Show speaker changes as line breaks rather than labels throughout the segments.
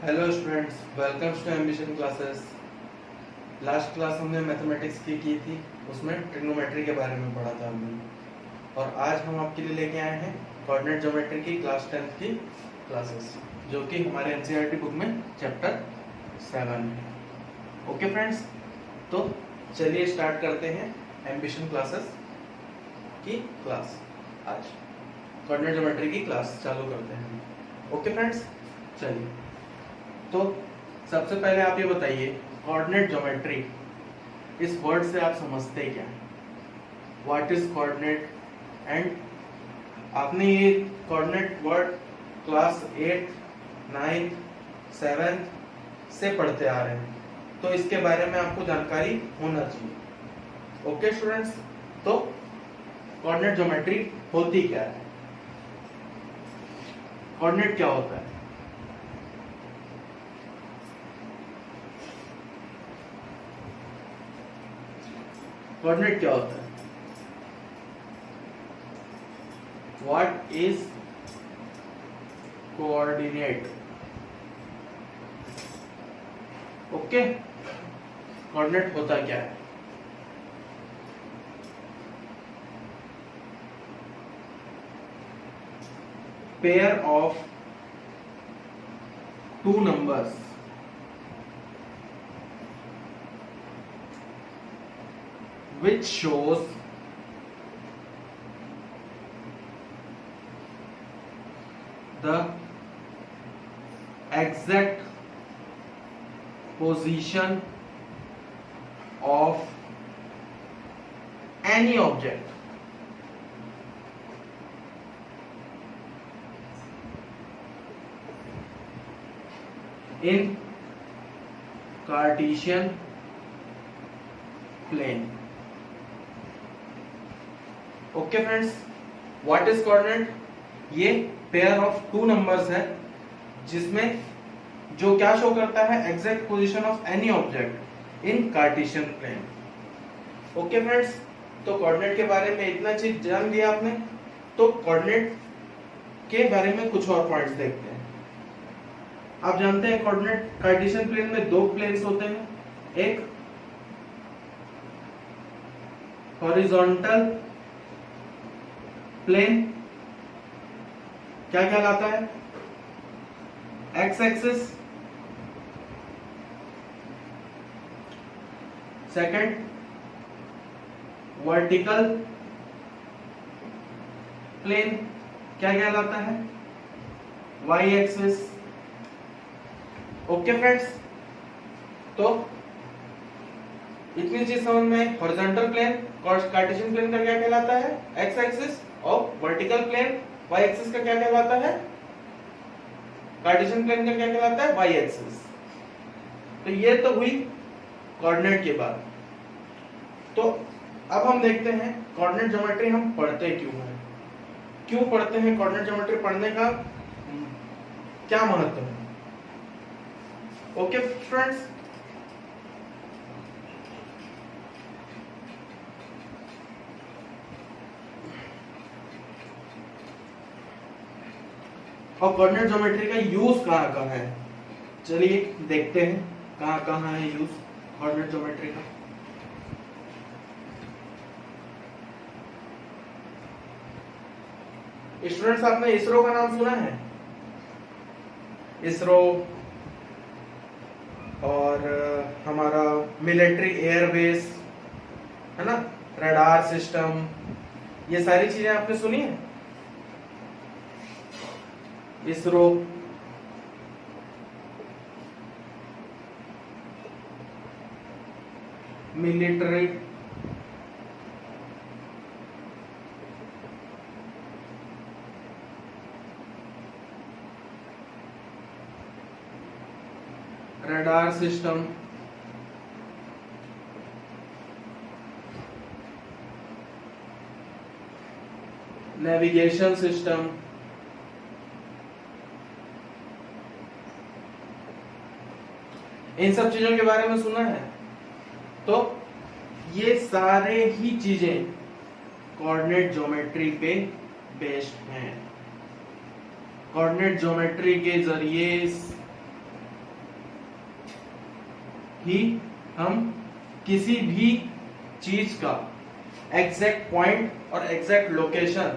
Hello students, welcome to Ambition Classes. Last class हमने mathematics की थी, उसमें ट्रिग्नोमेट्री के बारे में पढ़ा था हमने। और आज हम आपके लिए लेके आए हैं कोऑर्डिनेट ज्योमेट्री की क्लास 10th की क्लासेस, जो कि हमारे एनसीईआरटी बुक में चैप्टर 7 है। ओके फ्रेंड्स, तो चलिए स्टार्ट करते हैं एम्बिशन क्लासेस की क्लास। आज कोऑर्डिनेट ज्योमेट्री की क्लास चालू करते हैं। ओके फ्रेंड्स, चलिए। तो सबसे पहले आप ये बताइए, कोऑर्डिनेट ज्योमेट्री इस वर्ड से आप समझते क्या है? What is coordinate? एंड आपने ये coordinate word class 8th, 9th, 7th से पढ़ते आ रहे हैं, तो इसके बारे में आपको जानकारी होना चाहिए। ओके स्टूडेंट्स, तो कोऑर्डिनेट ज्योमेट्री होती क्या है? कोऑर्डिनेट क्या होता है? कोऑर्डिनेट क्या होता है? What is coordinate? Okay, coordinate होता क्या है? Pair of two numbers which shows the exact position of any object in Cartesian plane. Okay friends, what is coordinate? ये पेयर ऑफ टू नंबर्स है जिसमें जो क्या शो करता है, exact position of any object in Cartesian plane. Okay friends, तो coordinate के बारे में इतना चीज जान लिया आपने। तो कोऑर्डिनेट के बारे में कुछ और पॉइंट्स देखते हैं। आप जानते हैं कोऑर्डिनेट कार्टेशियन प्लेन में दो प्लेन्स होते हैं, एक हॉरिजॉन्टल प्लेन क्या कहलाता है? X axis. Second vertical plane क्या कहलाता है? Y axis. ओके फ्रेंड्स, तो इतनी चीज समझ में। हॉरिजॉन्टल प्लेन कार्टेशियन प्लेन का क्या कहलाता है? X axis. और वर्टिकल प्लेन वाई एक्सिस का क्या कहलाता है? कार्टेशियन प्लेन का क्या कहलाता है? Y axis. तो ये तो हुई कोऑर्डिनेट की बात। तो अब हम देखते हैं कोऑर्डिनेट ज्योमेट्री हम पढ़ते क्यों हैं, क्यों पढ़ते हैं, कोऑर्डिनेट ज्योमेट्री पढ़ने का क्या महत्व है। ओके फ्रेंड्स, और कोऑर्डिनेट ज्योमेट्री का यूज कहाँ कहाँ है, चलिए देखते हैं कहाँ कहाँ है यूज कोऑर्डिनेट ज्योमेट्री का। स्टूडेंट्स, आपने इसरो का नाम सुना है? इसरो और हमारा मिलिट्री एयरबेस है ना, रडार सिस्टम, ये सारी चीजें आपने सुनी है? ISRO, military, radar system, navigation system, इन सब चीजों के बारे में सुना है? तो ये सारे ही चीजें कोऑर्डिनेट ज्योमेट्री पे बेस्ड हैं। कोऑर्डिनेट ज्योमेट्री के जरिए ही हम किसी भी चीज का एग्जैक्ट पॉइंट और एग्जैक्ट लोकेशन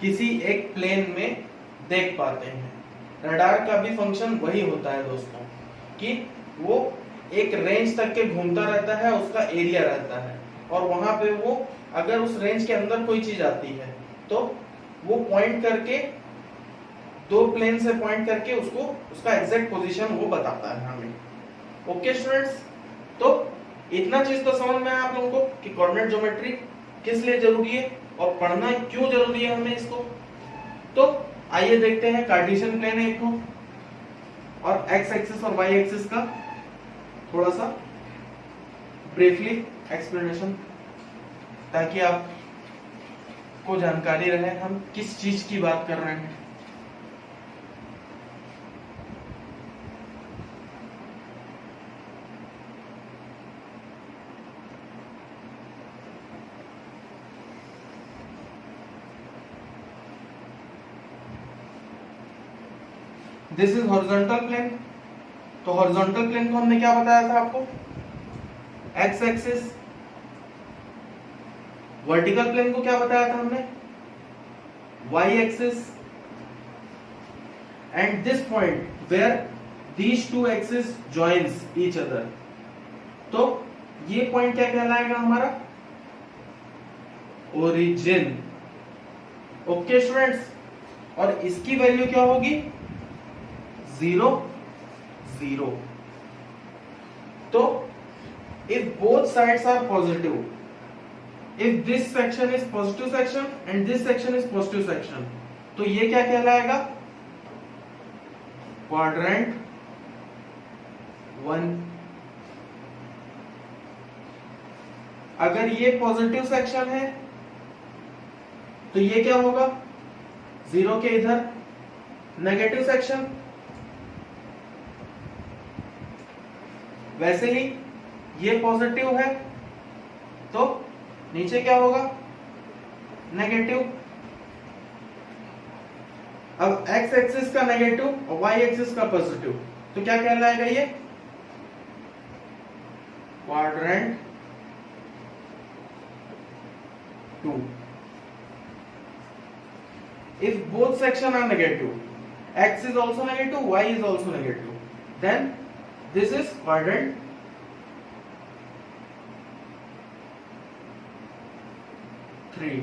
किसी एक प्लेन में देख पाते हैं। रडार का भी फंक्शन वही होता है दोस्तों, कि वो एक रेंज तक के घूमता रहता है, उसका एरिया रहता है, और वहां पे वो अगर उस रेंज के अंदर कोई चीज आती है तो वो पॉइंट करके, दो प्लेन से पॉइंट करके उसको उसका एग्जैक्ट पोजीशन वो बताता है हमें। ओके स्टूडेंट्स, तो इतना चीज तो समझ में आया आप लोगों को कि कोऑर्डिनेट ज्योमेट्री किस लिए जरूरी है और पढ़ना क्यों जरूरी है हमें इसको। तो आइए देखते हैं, कार्टेशियन प्लेन है एक और एक्स एक्सिस और वाई एक्सिस का थोड़ा सा ब्रीफली एक्सप्लेनेशन, ताकि आपको जानकारी रहे हम किस चीज की बात कर रहे हैं। This is horizontal plane. तो हॉरिजॉन्टल प्लेन को हमने क्या बताया था आपको, एक्स एक्सिस। वर्टिकल प्लेन को क्या बताया था हमने, Y axis. And this point where these two axis joins each other, तो ये पॉइंट क्या कहलाएगा हमारा, ओरिजिन। ओके स्टूडेंट्स, और इसकी वैल्यू क्या होगी, 0 0। तो if both sides are positive, if this section is positive section and this section is positive section, तो ये क्या कहलाएगा, क्वाड्रेंट 1। अगर ये पॉजिटिव सेक्शन है तो ये क्या होगा, 0 के इधर नेगेटिव सेक्शन। वैसे ही ये पॉजिटिव है तो नीचे क्या होगा, नेगेटिव। अब एक्स एक्सिस का नेगेटिव और वाई एक्सिस का पॉजिटिव, तो क्या कहलाएगा ये, quadrant 2। If both section are negative, x is also negative, y is also negative, then this is quadrant 3.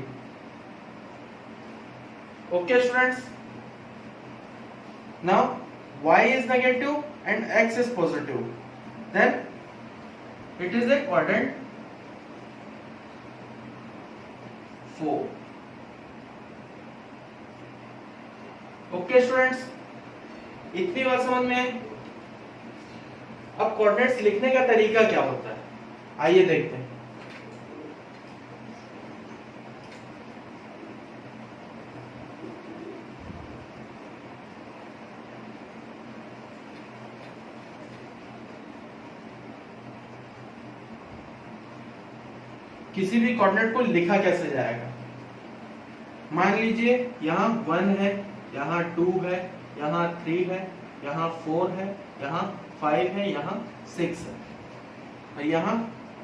Okay students, now y is negative and x is positive, then it is a quadrant 4. Okay students, इतनी बात समझ में आई। अब coordinates लिखने का तरीका क्या होता है, आइए देखते हैं। किसी भी कोऑर्डिनेट को लिखा कैसे जाएगा, मान लीजिए यहाँ 1 है, यहाँ 2 है, यहाँ 3 है, यहाँ 4 है, यहाँ 5 है, यहाँ 6 है, और यहाँ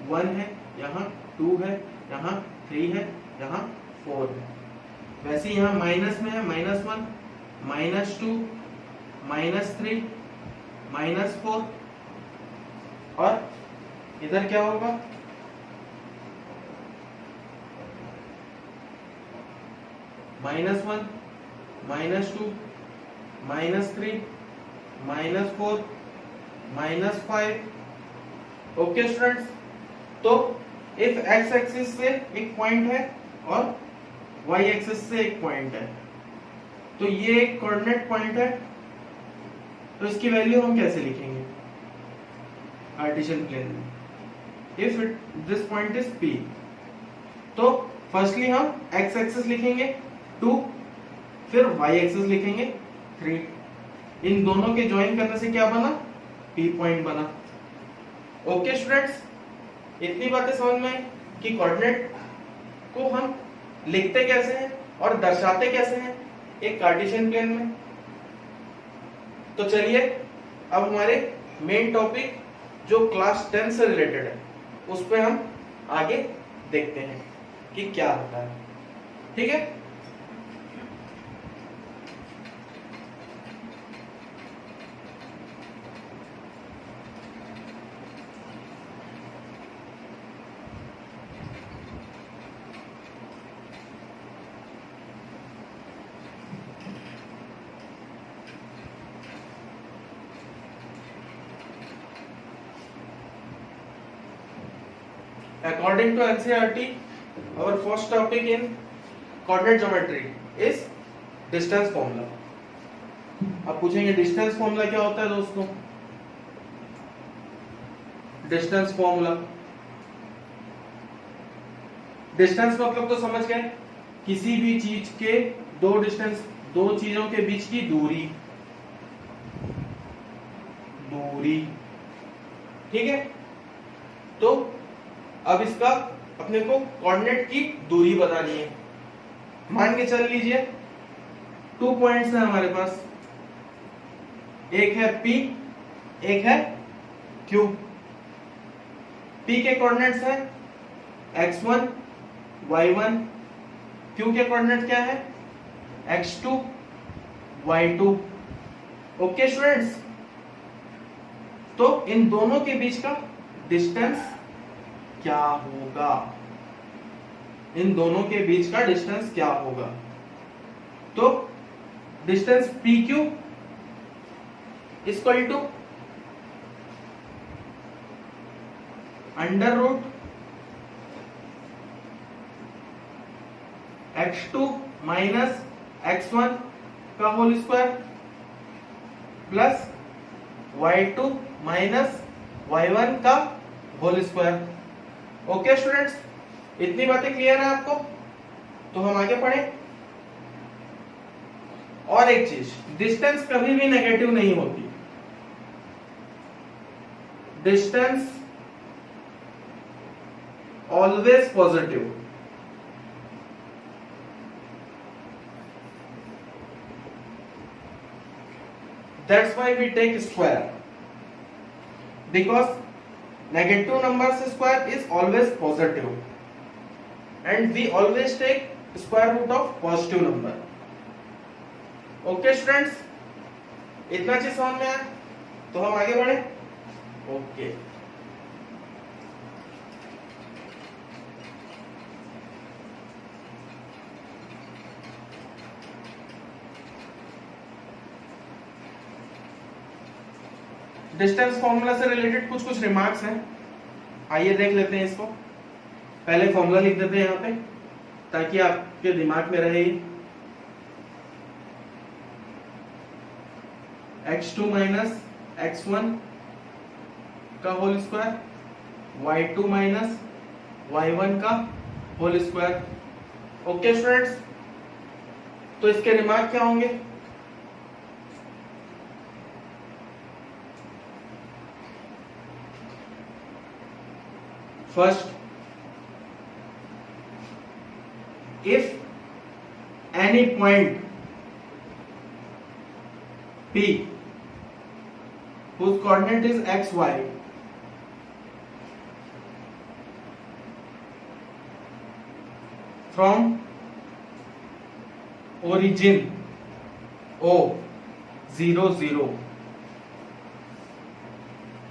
1 है, यहाँ 2 है, यहाँ 3 है, यहाँ 4 है। वैसे यहाँ माइनस में है, -1, -2, -3, -4, और इधर क्या होगा, -1, -2, -3, -4, -5। ओके स्टूडेंट्स, तो इफ एक्स एक्सिस से एक पॉइंट है और वाई एक्सिस से एक पॉइंट है, तो ये एक कोऑर्डिनेट पॉइंट है, तो इसकी वैल्यू हम कैसे लिखेंगे कार्टेशियन प्लेन में, if this point is P, तो फर्स्टली हम एक्स एक्सिस लिखेंगे 2, फिर वाई एक्सिस लिखेंगे 3। इन दोनों के ज्वाइन करने से क्या बना, P पॉइंट बना। ओके स्टूडेंट्स, इतनी बातें समझ में आई कि कोऑर्डिनेट को हम लिखते कैसे हैं और दर्शाते कैसे हैं एक कार्टेशियन प्लेन में। तो चलिए अब हमारे मेन टॉपिक जो क्लास 10 से रिलेटेड है उस पे हम आगे देखते हैं कि क्या होता है। ठीक है, according to NCERT, our first topic in coordinate geometry is distance formula. अब पूछेंगे डिस्टेंस फॉर्मूला क्या होता है दोस्तों। डिस्टेंस फॉर्मूला, डिस्टेंस मतलब तो समझ गए, किसी भी चीज के दो चीजों के बीच की दूरी। ठीक है, तो अब इसका अपने को कोऑर्डिनेट की दूरी बतानी है। मान के चल लीजिए 2 पॉइंट्स है हमारे पास, एक है P, एक है Q। P के कोऑर्डिनेट्स है x1, y1, Q के कोऑर्डिनेट क्या है x2, y2। ओके स्टूडेंट्स, तो इन दोनों के बीच का डिस्टेंस क्या होगा, इन दोनों के बीच का डिस्टेंस क्या होगा। तो distance PQ equal to under root x2 minus x1 का whole square plus y2 minus y1 का होल स्क्वायर। ओके स्टूडेंट्स, इतनी बातें क्लियर है आपको, तो हम आगे पढ़े। और एक चीज, डिस्टेंस कभी भी नेगेटिव नहीं होती, distance always positive. That's why we take square, because negative numbers square is always positive and we always take square root of positive number. Okay students, इतना चीज समझ में आया, तो हम आगे बढ़े। ओके, डिस्टेंस फॉर्मूला से रिलेटेड कुछ रिमार्क्स हैं, आइए देख लेते हैं इसको। पहले फॉर्मूला लिख देते हैं यहाँ पे ताकि आपके दिमाग में रहे। x2 माइनस x1 का whole square, y2 minus y1 का होल स्क्वायर। ओके स्टूडेंट्स, तो इसके रिमार्क क्या होंगे। First, if any point P whose coordinate is x, y from origin O 0 0,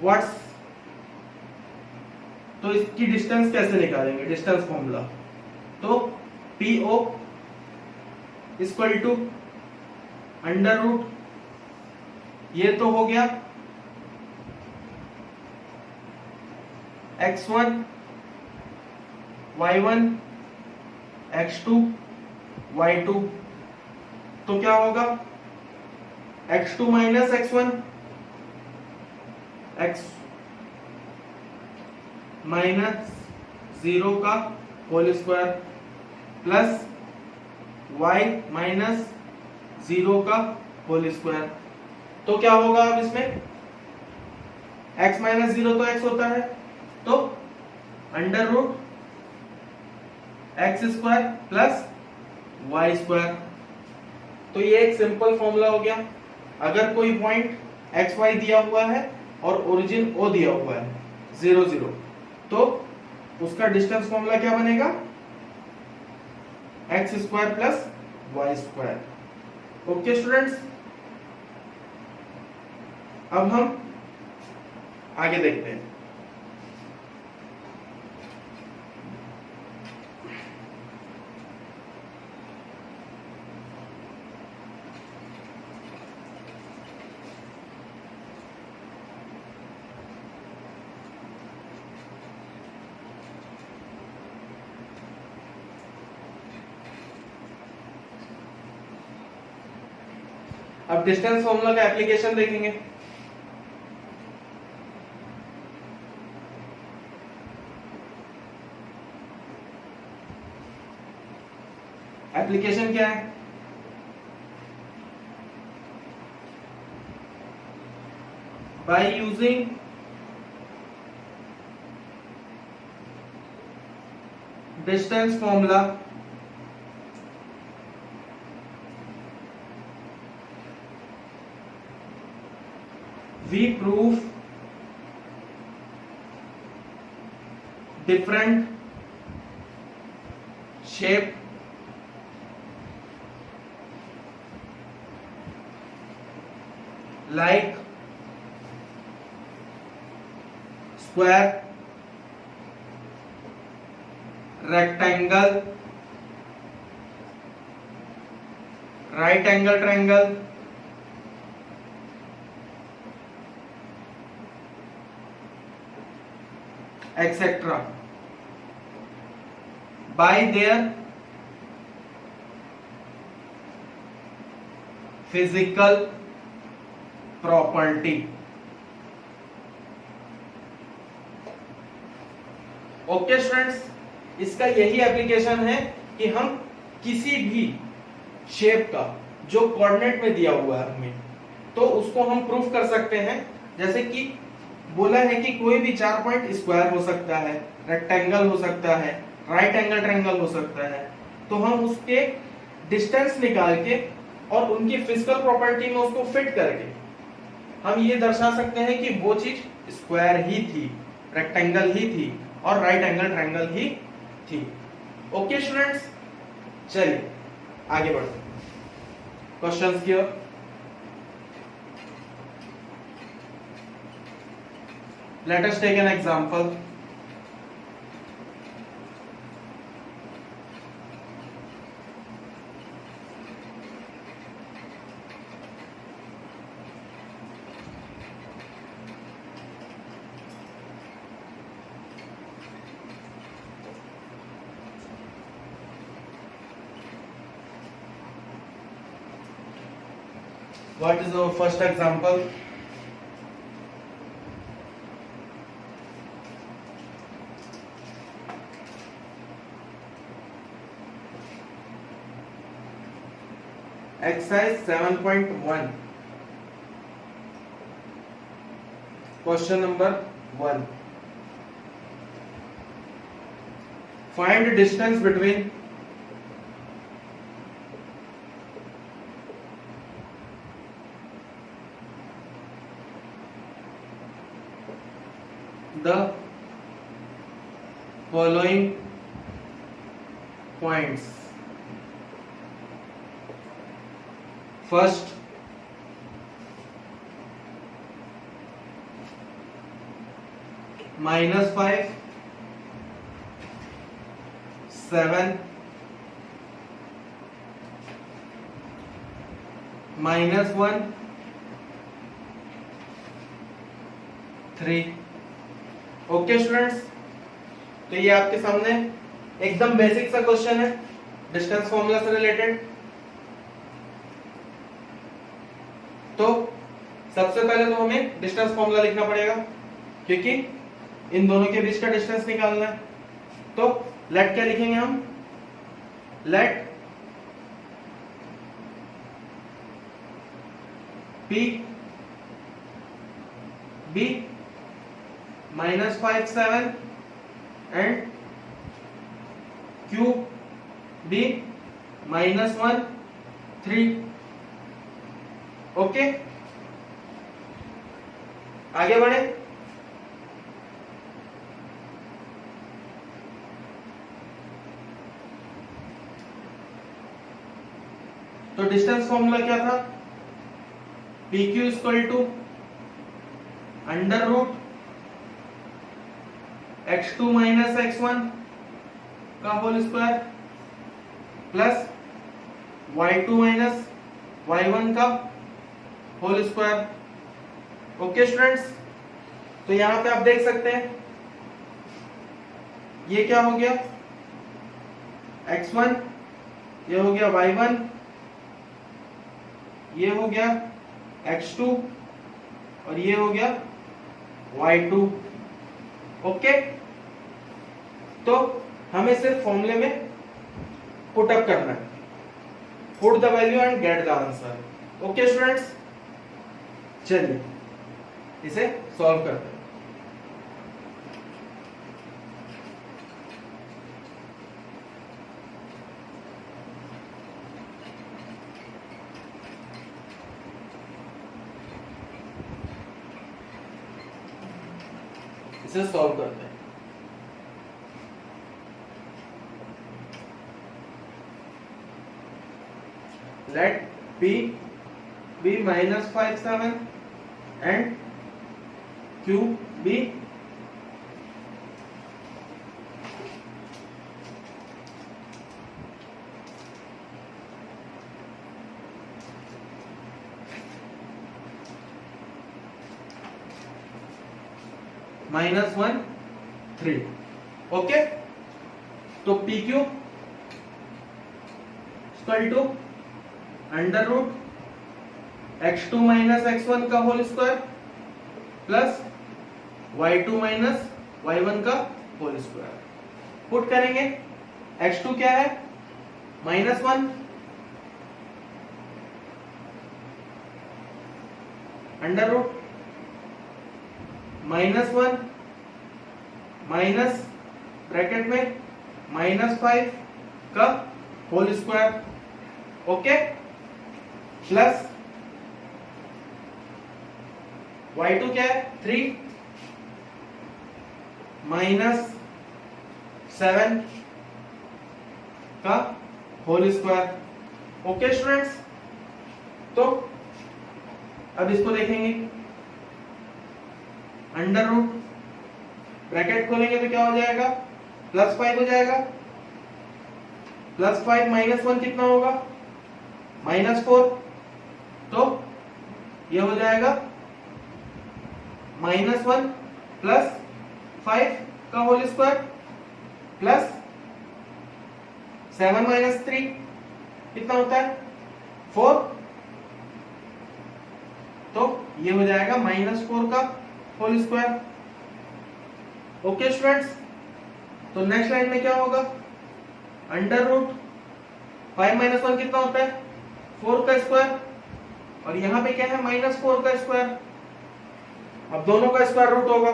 what's, तो इसकी डिस्टेंस कैसे निकालेंगे, डिस्टेंस फॉर्मूला। तो PO equal to under root, ये तो हो गया x1 y1 x2 y2, तो क्या होगा x2 minus x1 x minus 0 का whole square plus y minus 0 का होल स्क्वायर। तो क्या होगा अब इसमें, x माइनस 0 तो x होता है, तो under root X square plus Y square. तो ये एक सिंपल फॉर्मूला हो गया। अगर कोई पॉइंट एक्स वाई दिया हुआ है और ओरिजिन O दिया हुआ है 0 0, तो उसका डिस्टेंस फॉर्मूला क्या बनेगा? X square plus Y square. Okay students, अब हम आगे देखते हैं। अब डिस्टेंस फॉर्मूला का एप्लीकेशन देखेंगे। एप्लीकेशन क्या है? By using distance formula we prove different shape like square, rectangle, right angle triangle, etc. by their physical property. Okay students, इसका यही एप्लीकेशन है कि हम किसी भी शेप का जो कोऑर्डिनेट में दिया हुआ है हमें, तो उसको हम प्रूफ कर सकते हैं। जैसे कि बोला है कि कोई भी 4 पॉइंट स्क्वायर हो सकता है, रेक्टेंगल हो सकता है, राइट एंगल ट्रायंगल हो सकता है, तो हम उसके डिस्टेंस निकाल के और उनकी फिजिकल प्रॉपर्टी में उसको फिट करके हम ये दर्शा सकते हैं कि वो चीज स्क्वायर ही थी, रेक्टेंगल ही थी और राइट एंगल ट्रायंगल ही थी। ओके स्टूडेंट्स, चलिए आगे बढ़ते हैं। क्वेश्चंस की ओर। Let us take an example. What is our first example? Exercise 7.1. Question number 1. Find the distance between the following points. First, -5, 7, -1, 3। Okay students, तो ये आपके सामने एकदम बेसिक सा क्वेश्चन है डिस्टेंस फॉर्मूला से रिलेटेड। तो सबसे पहले तो हमें डिस्टेंस फॉर्मूला लिखना पड़ेगा क्योंकि इन दोनों के बीच का डिस्टेंस निकालना है। तो लेट क्या लिखेंगे हम? Let P be -5, 7 and Q be -1, 3। Okay, आगे बढ़े। तो डिस्टेंस फॉर्मूला क्या था? PQ equal to under root x2 minus x1 का whole square plus y2 minus y1 का होल स्क्वायर। ओके स्टूडेंट्स, तो यहां पे आप देख सकते हैं ये क्या हो गया, x1, ये हो गया y1, ये हो गया x2 और ये हो गया y2। ओके, तो हमें सिर्फ फॉर्मूले में पुट अप करना है, put the value and get the answer. Okay students, चलिए इसे सॉल्व करते हैं। इसे सॉल्व करते हैं। Let P be -5 7 and Q be -1 3। Okay, तो PQ equal to under root x2 minus x1 का whole square plus y2 minus y1 का होल स्क्वायर। पुट करेंगे, x2 क्या है, -1 अंडर रूट -1 माइनस ब्रैकेट में -5 का whole square. Okay, plus y2 क्या है, 3 -7 का होल स्क्वायर। ओके स्टूडेंट्स, तो अब इसको देखेंगे, अंडर रूट ब्रैकेट खोलेंगे तो क्या हो जाएगा, +5 हो जाएगा, +5 -1 कितना होगा, -4, तो ये हो जाएगा -1 प्लस 5 का होल स्क्वायर प्लस 7 - 3 कितना होता है, 4, तो ये हो जाएगा -4 का होल स्क्वायर। ओके स्टूडेंट्स, तो नेक्स्ट लाइन में क्या होगा, अंडर रूट 5 - 1 कितना होता है, 4 का स्क्वायर, और यहां पे क्या है, -4 का स्क्वायर। अब दोनों का स्क्वायर रूट होगा,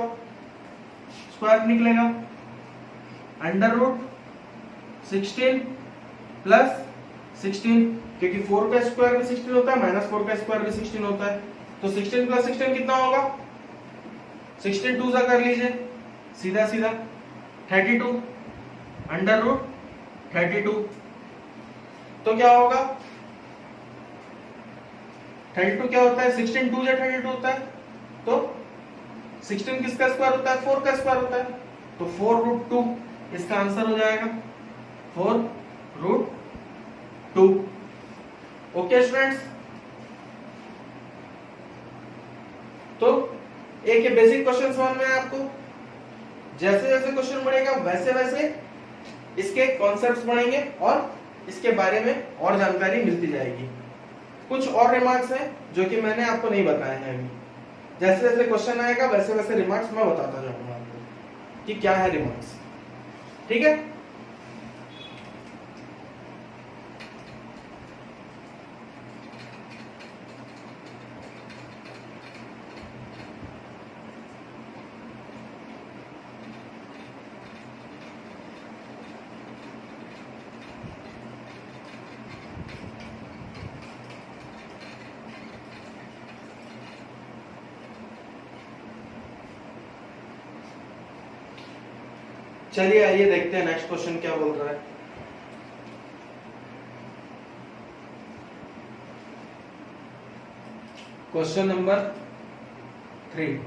स्क्वायर निकलेगा, अंडर रूट 16 प्लस 16, क्योंकि 4 का स्क्वायर भी 16 होता है, -4 का स्क्वायर भी 16 होता है, तो 16 प्लस 16 कितना होगा, 16 2 सा कर लीजिए, सीधा सीधा 32 अंडर रूट 32। तो क्या होगा, 32 क्या होता है, 16 2 या 32 होता है, तो 16 किसका स्क्वायर होता है, 4 का स्क्वायर होता है, तो 4√2 इसका आंसर हो जाएगा, 4√2। ओके स्टूडेंट्स, तो एक ये बेसिक क्वेश्चन समझ में आया आपको। जैसे जैसे क्वेश्चन बढ़ेगा वैसे वैसे इसके कॉन्सेप्ट्स बढ़ेंगे और इसके बारे में और जानकारी मिलती जाएगी। कुछ और रिमार्क्स हैं जो कि मैंने आपको नहीं बताए हैं अभी। जैसे जैसे क्वेश्चन आएगा वैसे वैसे रिमार्क्स मैं बताता जाऊंगा आपको कि क्या है रिमार्क्स। ठीक है, चलिए आइए देखते हैं नेक्स्ट क्वेश्चन क्या बोल रहा है। Question number 3,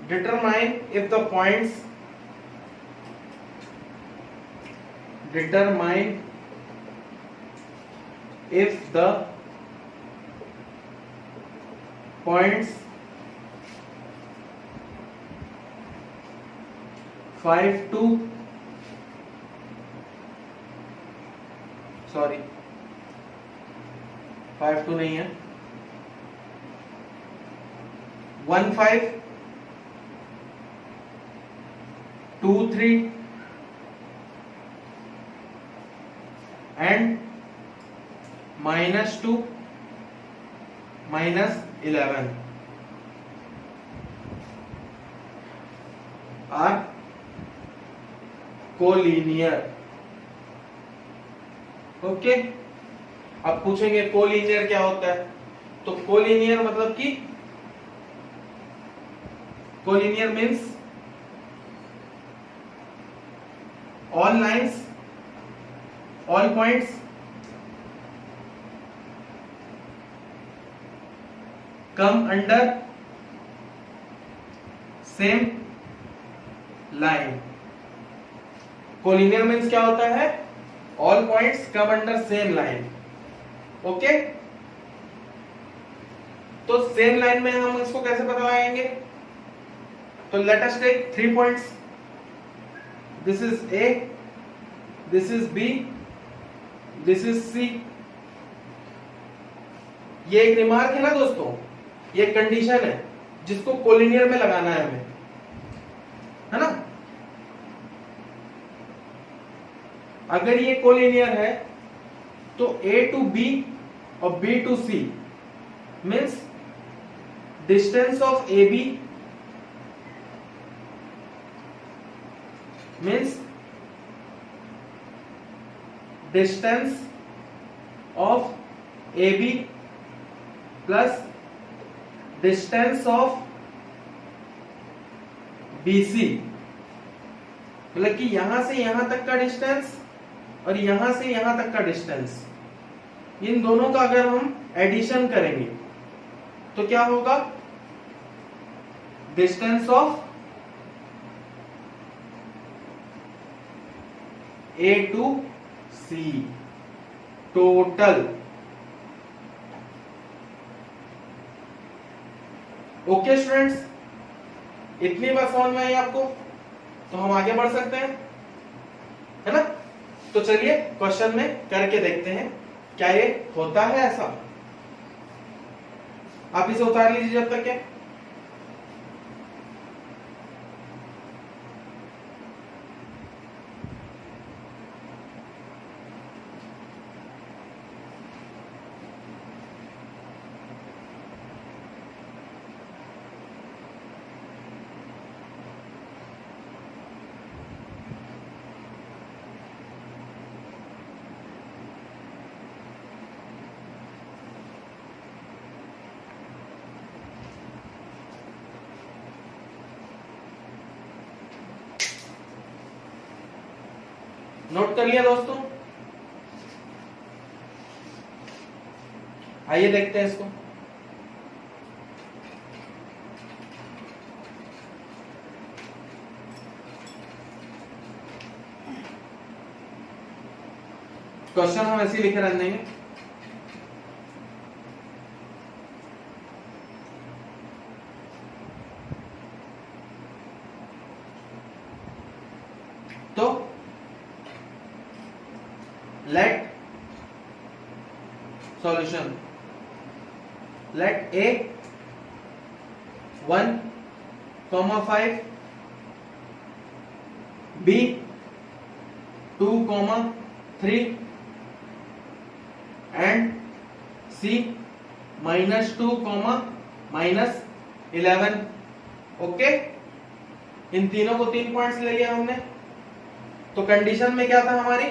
determine if the points determine if the points 5 to 5 to नहीं है 1 5 2 3 and -2 -11 are कोलिनियर। ओके, अब पूछेंगे कोलिनियर क्या होता है। तो कोलिनियर मतलब कि collinear means all lines all points come under same line. Collinear means क्या होता है, all points come under same line. Okay, तो सेम लाइन में हम इसको कैसे पता लगाएंगे। तो let us take 3 points, this is A, this is B, this is C. ये एक रिमार्क है ना दोस्तों, ये कंडीशन है जिसको कोलिनियर में लगाना है हमें, है ना। अगर ये कोलिनियर है तो A टू B और B to C means distance of AB means distance of AB plus distance of BC, मतलब कि यहां से यहां तक का डिस्टेंस और यहां से यहां तक का डिस्टेंस, इन दोनों का अगर हम एडिशन करेंगे तो क्या होगा, distance of A to C total. Okay students, इतनी बात समझ में आई आपको, तो हम आगे बढ़ सकते हैं, है ना। तो चलिए क्वेश्चन में करके देखते हैं क्या ये होता है ऐसा। आप इसे उतार लीजिए जब तक है। नोट कर लिया दोस्तों, आइए देखते हैं इसको। क्वेश्चन हम ऐसे लिखे रहने देंगे, तो let solution, let A 1,5 B 2,3 and C -2, -11। Okay, इन तीनों को 3 पॉइंट्स ले लिया हमने। तो कंडीशन में क्या था हमारी,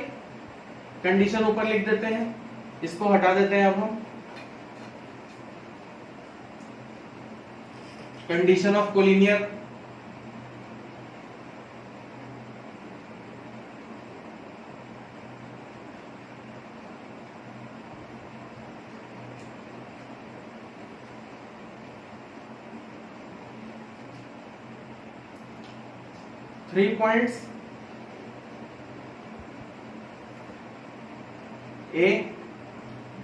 कंडीशन ऊपर लिख देते हैं, इसको हटा देते हैं अब हम। Condition of collinear, 3 points A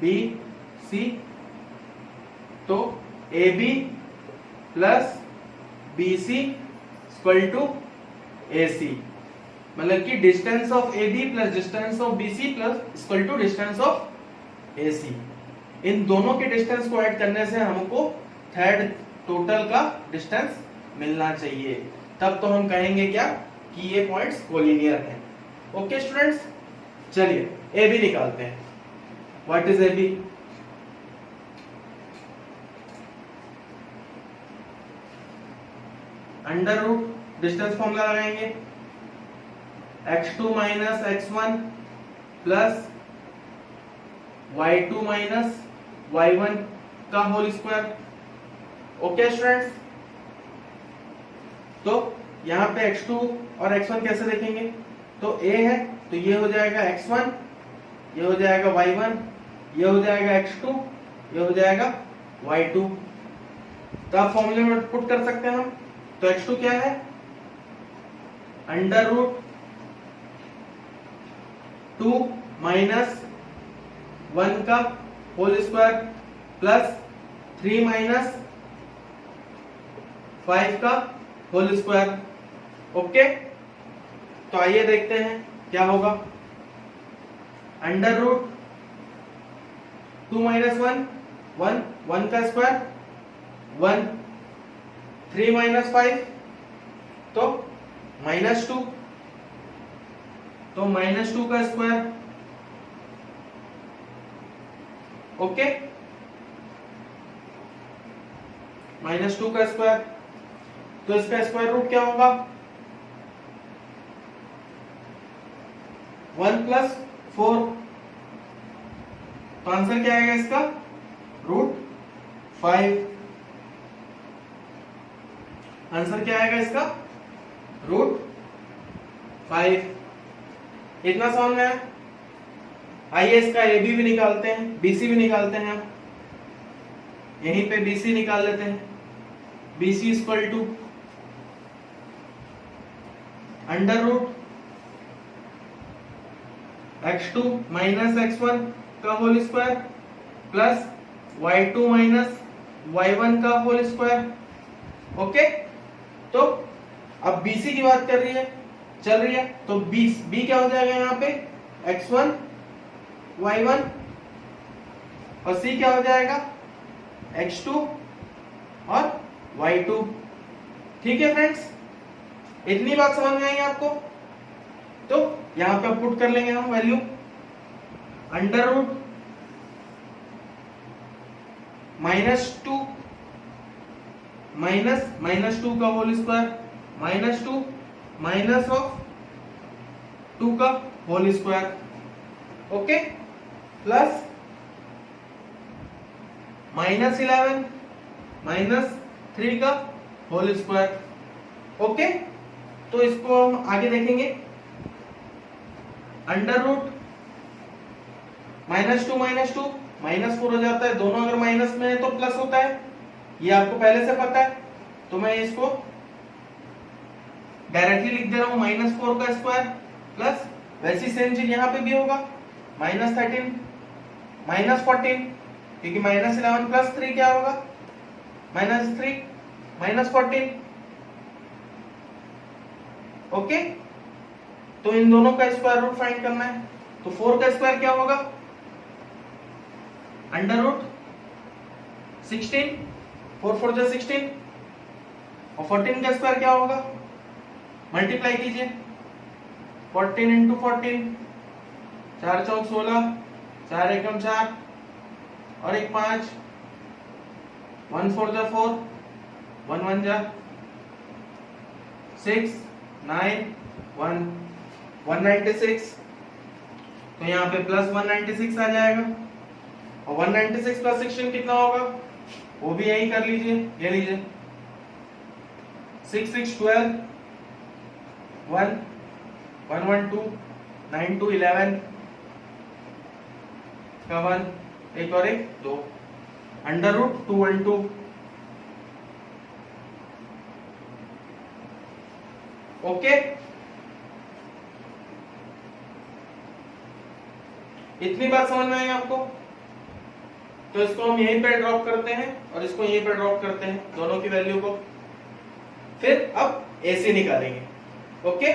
B C, तो AB plus BC equal to AC, मतलब कि distance of AB plus distance of BC plus equal to distance of AC। इन दोनों के डिस्टेंस को ऐड करने से हमको थर्ड टोटल का डिस्टेंस मिलना चाहिए, तब तो हम कहेंगे क्या कि ये पॉइंट्स कोलिनियर हैं। ओके स्टूडेंट्स, चलिए AB निकालते हैं। What is AB? Under root distance formula लगाएंगे, x2 minus x1 plus y2 minus y1 का होल स्क्वायर। ओके स्टूडेंट्स, तो यहाँ पे x2 और x1 कैसे देखेंगे? तो a है तो ये हो जाएगा x1, ये हो जाएगा y1, ये हो जाएगा x2, ये हो जाएगा y2। तो आप फॉर्मूले में पुट कर सकते हैं हम। तो x2 क्या है? अंडर रूट 2 माइनस 1 का होल स्क्वायर प्लस 3 माइनस 5 का होल स्क्वायर। ओके, तो आइए देखते हैं क्या होगा। अंडर रूट 2 माइनस 1, 1 का स्क्वायर 1, 3 माइनस 5 तो -2, तो -2 का स्क्वायर। ओके, -2 का स्क्वायर, तो इसका स्क्वायर रूट क्या होगा? 1 प्लस 4, तो आंसर क्या आएगा इसका? √5। आंसर क्या आएगा इसका? √5। इतना समझ में आया? आइए इसका AB भी निकालते हैं, BC भी निकालते हैं। हम यहीं पे BC निकाल लेते हैं। BC equal to under root x2 minus x1 का whole square plus y2 minus y1 का होल स्क्वायर। ओके, तो अब BC की बात चल रही है, तो B क्या हो जाएगा यहाँ पे? x1 y1 और C क्या हो जाएगा? x2 और y2। ठीक है फ्रेंड्स, इतनी बात समझ में आई आपको? तो यहां पे पुट कर लेंगे हम वैल्यू। अंडर रूट -2 -2 का होल स्क्वायर -2 माइनस ऑफ 2 का होल स्क्वायर। ओके, प्लस -11 -3 का होल स्क्वायर। ओके, तो इसको हम आगे देखेंगे। अंडर रूट -2 -4 हो जाता है, दोनों अगर माइनस में है तो प्लस होता है, ये आपको पहले से पता है। तो मैं इसको डायरेक्टली लिख दे रहा हूं, -4 का स्क्वायर प्लस, वैसी सेम चीज यहां पे भी होगा, -13 -14, क्योंकि -11 प्लस 3 क्या होगा? -3 -14। ओके, तो इन दोनों का स्क्वायर रूट फाइंड करना है। तो 4 का स्क्वायर क्या होगा? अंडर रूट 16, 4 4 जा 16, और 14 का स्क्वायर क्या होगा? मल्टीप्लाई कीजिए, 14 इंटू 14, 4 चौक 16, 4 एकम 4 और 1 5, 1 4 जा 4, 1 1 जा 6, 9 1 196। तो यहाँ पे प्लस 196 आ जाएगा, और 196 प्लस 16 कितना होगा? वो भी यही कर लीजिए, ले लीजिए 6 6 12 1 1 1 2 9 2 11 का 1 एक और एक 2 अंडर रूट 2 1 2 ओके। इतनी बात समझ में आई आपको? तो इसको हम यहीं पे ड्रॉप करते हैं और इसको यहीं पे ड्रॉप करते हैं, दोनों की वैल्यू को। फिर अब AC निकालेंगे। ओके,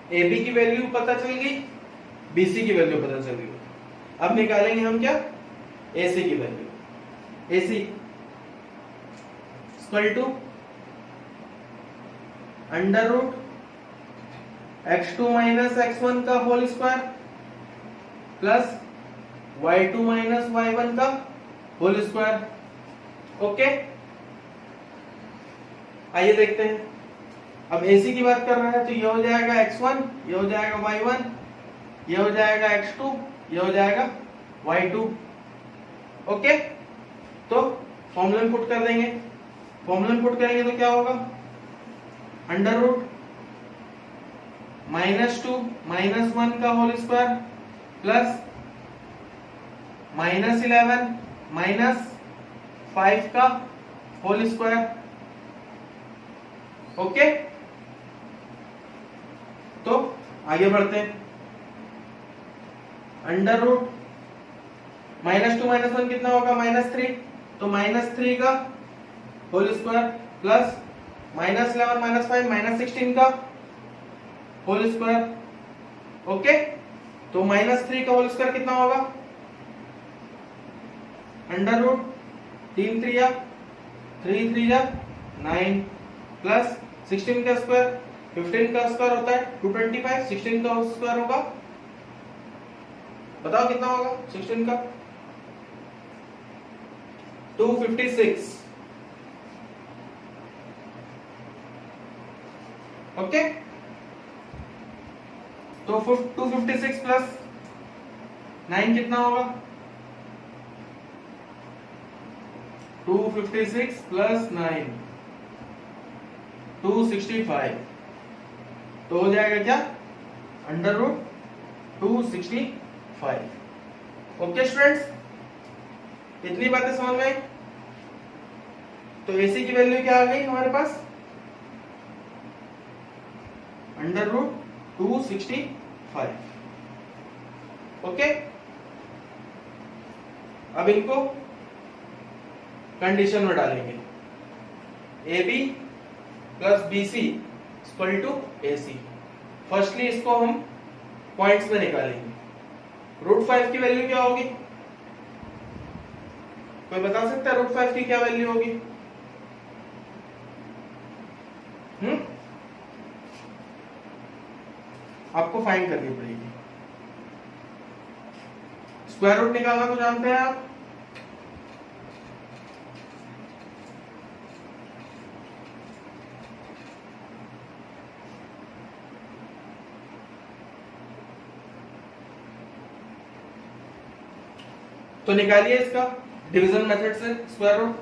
AB की वैल्यू पता चल गई, BC की वैल्यू पता चल गई। अब निकालेंगे हम क्या? AC की value. AC equal to under root x2 minus x1 का whole square plus y2 minus y1 का होल स्क्वायर। ओके, आइए देखते हैं। अब AC की बात कर रहा है तो ये हो जाएगा x1, ये हो जाएगा y1, ये हो जाएगा x2, ये हो जाएगा y2। ओके, तो फॉर्मूला में पुट कर देंगे। फॉर्मूला में पुट करेंगे तो क्या होगा? अंडर रूट -2 -1 का होल स्क्वायर प्लस -11 -5 का होल स्क्वायर। ओके, तो आगे बढ़ते हैं। अंडर रूट -2 -1 कितना होगा? -3, तो -3 का होल स्क्वायर प्लस -11 -5 -16 का होल स्क्वायर। ओके, तो -3 का होल स्क्वायर कितना होगा? अंडर रूट 3 3 9 प्लस 16 का स्क्वायर, 15 का स्क्वायर होता है 225, 16 का स्क्वायर होगा, बताओ कितना होगा 16 का? 256। ओके, तो 256 प्लस 9 कितना होगा? 256 प्लस 9 265, तो हो जाएगा क्या? Under root 265। ओके स्टूडेंट्स, इतनी बातें समझ में आई? तो AC की वैल्यू क्या आ गई हमारे पास? Under root 265। ओके, अब इनको कंडीशन में डालेंगे। AB plus BC equal to AC। Firstly इसको हम पॉइंट्स में निकालेंगे। √5 की वैल्यू क्या होगी? कोई बता सकता है √5 की क्या वैल्यू होगी? आपको फाइंड करनी पड़ेगी। स्क्वायर रूट निकालना तो जानते हैं आप। तो निकालिए इसका डिवीजन मेथड से स्क्वायर रूट।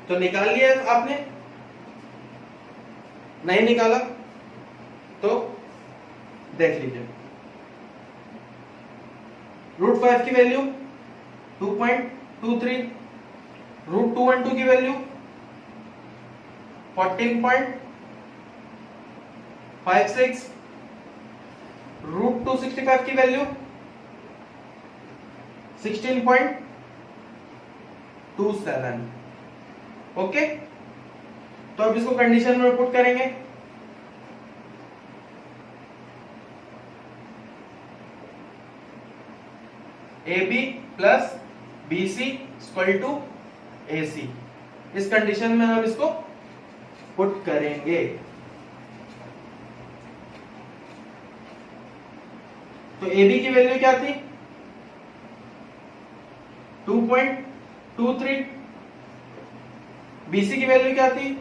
तो निकाल लिया आपने, नहीं निकाला तो देख लीजिए। √5 की वैल्यू 2.23, √212 की वैल्यू 14.56, √265 की वैल्यू 16.27। ओके, तो अब इसको कंडीशन में पुट करेंगे। AB plus BC equal to AC, इस कंडीशन में हम इसको पुट करेंगे। तो AB की वैल्यू क्या थी? 2.23, BC की वैल्यू क्या थी?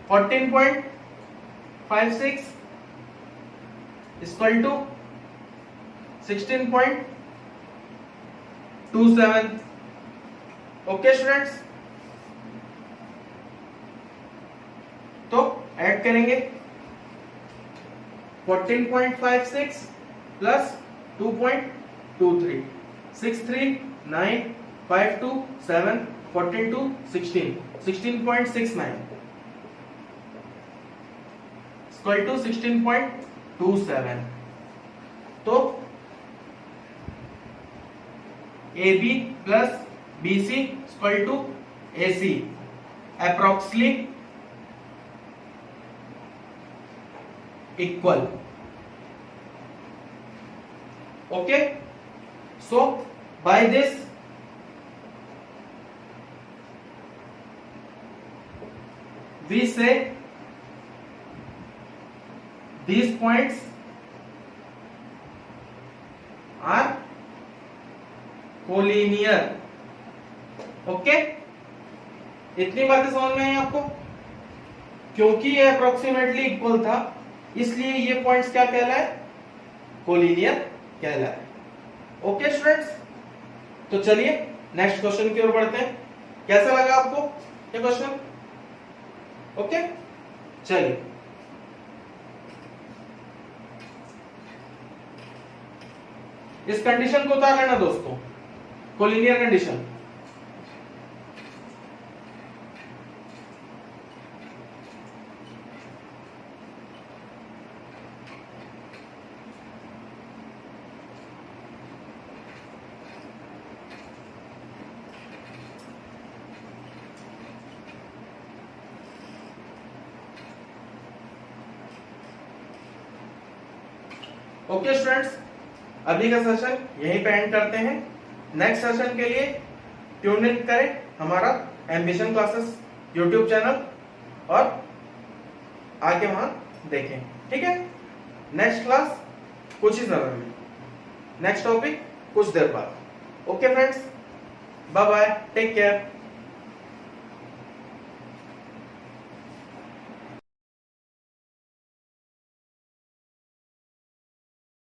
14.56 इक्वल टू 16.27। ओके स्टूडेंट्स, तो ऐड करेंगे 14.56 प्लस 2.23, 63952 7 14 16 इक्वल टू 16.27। तो AB plus BC equal to AC approximately equal. Okay, so by this we say these points are collinear. Okay, इतनी बातें समझ में आई आपको? क्योंकि ये अप्रोक्सीमेटली इक्वल था इसलिए ये पॉइंट्स क्या कहलाए? कोलिनियर कहलाए। ओके स्टूडेंट्स, तो चलिए नेक्स्ट क्वेश्चन की ओर बढ़ते हैं। कैसा लगा आपको ये क्वेश्चन? ओके, चलिए इस कंडीशन को उतार लेना दोस्तों, कोलिनियर कंडीशन। ओके स्टूडेंट्स, अभी का सेशन यहीं पे एंड करते हैं। नेक्स्ट सेशन के लिए ट्यून इन करें हमारा एम्बिशन क्लासेस यूट्यूब चैनल और आके वहां देखें। ठीक है, नेक्स्ट क्लास कुछ ही समय में, नेक्स्ट टॉपिक कुछ देर बाद। Okay friends, bye bye, take care.